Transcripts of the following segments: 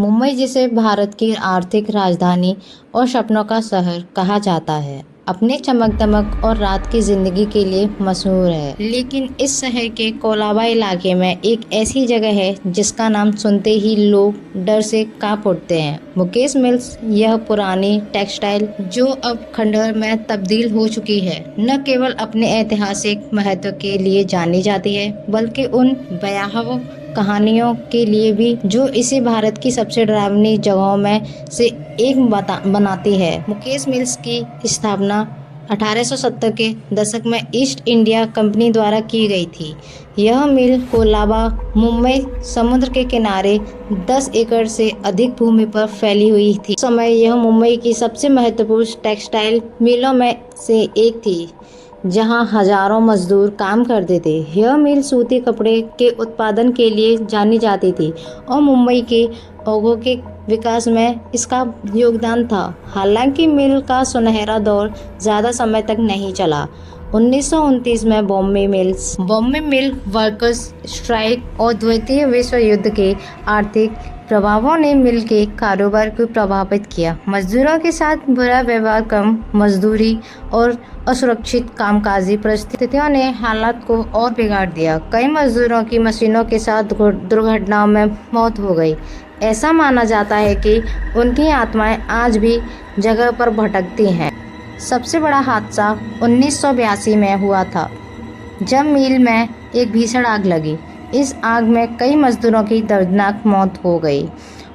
मुंबई, जिसे भारत की आर्थिक राजधानी और सपनों का शहर कहा जाता है, अपने चमक दमक और रात की जिंदगी के लिए मशहूर है। लेकिन इस शहर के कोलाबा इलाके में एक ऐसी जगह है जिसका नाम सुनते ही लोग डर से कांप उठते हैं। मुकेश मिल्स। यह पुरानी टेक्सटाइल जो अब खंडहर में तब्दील हो चुकी है, न केवल अपने ऐतिहासिक महत्व के लिए जानी जाती है, बल्कि उन भयावह कहानियों के लिए भी जो इसे भारत की सबसे डरावनी जगहों में से एक बनाती है। मुकेश मिल्स की स्थापना 1870 के दशक में ईस्ट इंडिया कंपनी द्वारा की गई थी। यह मिल कोलाबा, मुंबई समुद्र के किनारे 10 एकड़ से अधिक भूमि पर फैली हुई थी। उस समय यह मुंबई की सबसे महत्वपूर्ण टेक्सटाइल मिलों में से एक थी, जहां हजारों मजदूर काम करते थे। यह मिल सूती कपड़े के उत्पादन के लिए जानी जाती थी और मुंबई के औद्योगिक विकास में इसका योगदान था। हालांकि मिल का सुनहरा दौर ज़्यादा समय तक नहीं चला। 1929 में बॉम्बे मिल वर्कर्स स्ट्राइक और द्वितीय विश्व युद्ध के आर्थिक प्रभावों ने मिल के कारोबार को प्रभावित किया। मजदूरों के साथ बुरा व्यवहार, कम मजदूरी और असुरक्षित कामकाजी परिस्थितियों ने हालात को और बिगाड़ दिया। कई मजदूरों की मशीनों के साथ दुर्घटनाओं में मौत हो गई। ऐसा माना जाता है कि उनकी आत्माएं आज भी जगह पर भटकती हैं। सबसे बड़ा हादसा 1982 में हुआ था, जब मिल में एक भीषण आग लगी। इस आग में कई मजदूरों की दर्दनाक मौत हो गई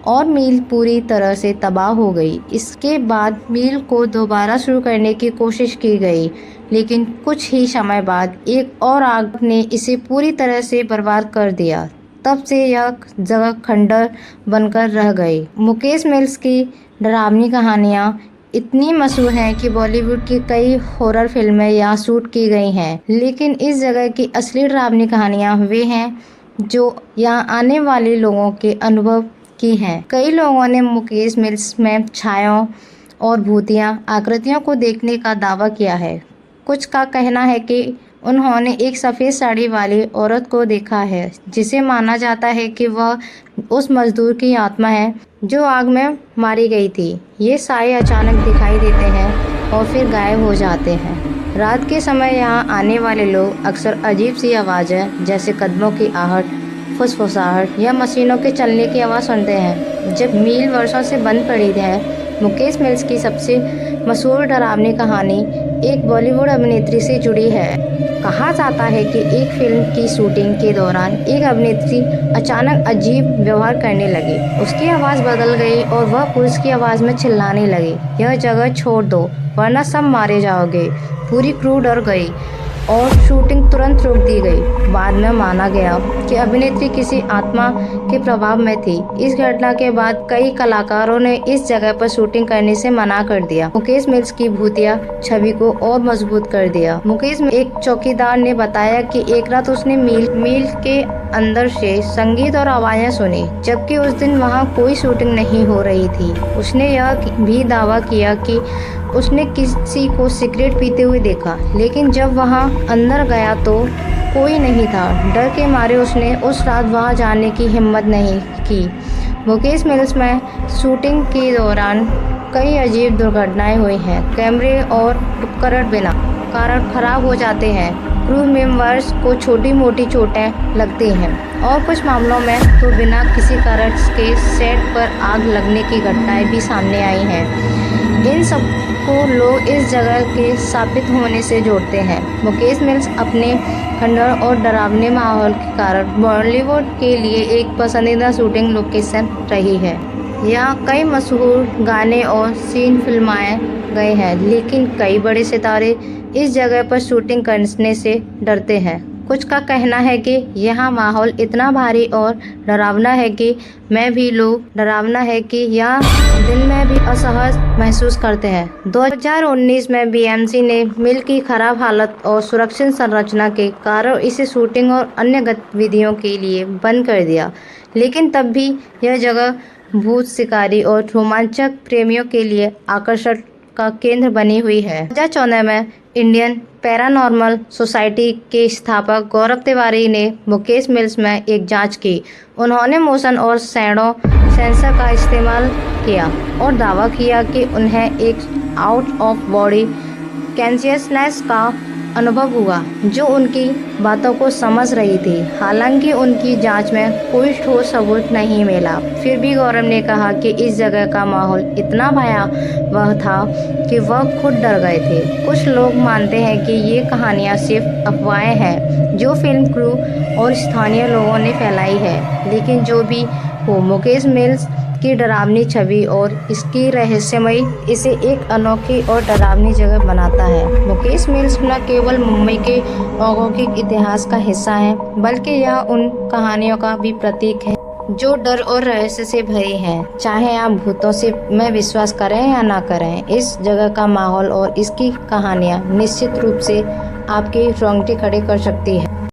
और मिल पूरी तरह से तबाह हो गई। इसके बाद मिल को दोबारा शुरू करने की कोशिश की गई, लेकिन कुछ ही समय बाद एक और आग ने इसे पूरी तरह से बर्बाद कर दिया। तब से यह जगह खंडहर बनकर रह गई। मुकेश मिल्स की डरावनी कहानियाँ इतनी मशहूर हैं कि बॉलीवुड की कई हॉरर फिल्में यहाँ शूट की गई हैं। लेकिन इस जगह की असली डरावनी कहानियाँ वे हैं जो यहाँ आने वाले लोगों के अनुभव की हैं। कई लोगों ने मुकेश मिल्स में छायाओं और भूतिया आकृतियों को देखने का दावा किया है। कुछ का कहना है कि उन्होंने एक सफ़ेद साड़ी वाली औरत को देखा है, जिसे माना जाता है कि वह उस मजदूर की आत्मा है जो आग में मारी गई थी। ये साए अचानक दिखाई देते हैं और फिर गायब हो जाते हैं। रात के समय यहाँ आने वाले लोग अक्सर अजीब सी आवाज़ें, जैसे कदमों की आहट, फुसफुसाहट या मशीनों के चलने की आवाज़ सुनते हैं। जब मिल वर्षों से बंद पड़ी है, मुकेश मिल्स की सबसे मशहूर डरावनी कहानी एक बॉलीवुड अभिनेत्री से जुड़ी है। कहा जाता है कि एक फिल्म की शूटिंग के दौरान एक अभिनेत्री अचानक अजीब व्यवहार करने लगी। उसकी आवाज़ बदल गई और वह पुलिस की आवाज़ में चिल्लाने लगी, "यह जगह छोड़ दो वरना सब मारे जाओगे।" पूरी क्रू डर गई और शूटिंग तुरंत रोक दी गई। बाद में माना गया कि अभिनेत्री किसी आत्मा के प्रभाव में थी। इस घटना के बाद कई कलाकारों ने इस जगह पर शूटिंग करने से मना कर दिया। मुकेश मिल्स की भूतिया छवि को और मजबूत कर दिया। मुकेश एक चौकीदार ने बताया कि एक रात उसने मिल के अंदर से संगीत और आवाज़ें सुनी, जबकि उस दिन वहाँ कोई शूटिंग नहीं हो रही थी। उसने यह भी दावा किया कि उसने किसी को सिगरेट पीते हुए देखा, लेकिन जब वहाँ अंदर गया तो कोई नहीं था। डर के मारे उसने उस रात वहाँ जाने की हिम्मत नहीं की। मुकेश मिल्स में शूटिंग के दौरान कई अजीब दुर्घटनाएं हुई हैं। कैमरे और उपकरण बिना कारण खराब हो जाते हैं। क्रू मेंबर्स को छोटी मोटी चोटें लगती हैं और कुछ मामलों में तो बिना किसी कारण के सेट पर आग लगने की घटनाएं भी सामने आई हैं। इन सब को लोग इस जगह के स्थापित होने से जोड़ते हैं। मुकेश मिल्स अपने खंडहर और डरावने माहौल के कारण बॉलीवुड के लिए एक पसंदीदा शूटिंग लोकेशन रही है। यहाँ कई मशहूर गाने और सीन फिल्माए गए हैं, लेकिन कई बड़े सितारे इस जगह पर शूटिंग करने से डरते हैं। कुछ का कहना है कि यहाँ माहौल इतना भारी और डरावना है कि यहाँ दिन में भी असहज महसूस करते हैं। 2019 में बीएमसी ने मिल की खराब हालत और सुरक्षित संरचना के कारण इसे शूटिंग और अन्य गतिविधियों के लिए बंद कर दिया, लेकिन तब भी यह जगह भूत शिकारी और रोमांचक प्रेमियों के लिए आकर्षण का केंद्र बनी हुई है। 2014 में इंडियन पैरानॉर्मल सोसाइटी के स्थापक गौरव तिवारी ने मुकेश मिल्स में एक जांच की। उन्होंने मोशन और शैडो सेंसर का इस्तेमाल किया और दावा किया कि उन्हें एक आउट ऑफ बॉडी कॉन्शियसनेस का अनुभव हुआ जो उनकी बातों को समझ रही थी। हालांकि उनकी जांच में कोई ठोस सबूत नहीं मिला। फिर भी गौरव ने कहा कि इस जगह का माहौल इतना भयावह था कि वह खुद डर गए थे। कुछ लोग मानते हैं कि ये कहानियाँ सिर्फ अफवाहें हैं जो फिल्म क्रू और स्थानीय लोगों ने फैलाई है, लेकिन जो भी हो, मुकेश मिल्स की डरावनी छवि और इसकी रहस्यमयी इसे एक अनोखी और डरावनी जगह बनाता है। मुकेश मिल्स न केवल मुंबई के औद्योगिक इतिहास का हिस्सा है, बल्कि यह उन कहानियों का भी प्रतीक है जो डर और रहस्य से भरी हैं। चाहे आप भूतों से में विश्वास करें या ना करें, इस जगह का माहौल और इसकी कहानियाँ निश्चित रूप से आपके रोंगटे खड़े कर सकती है।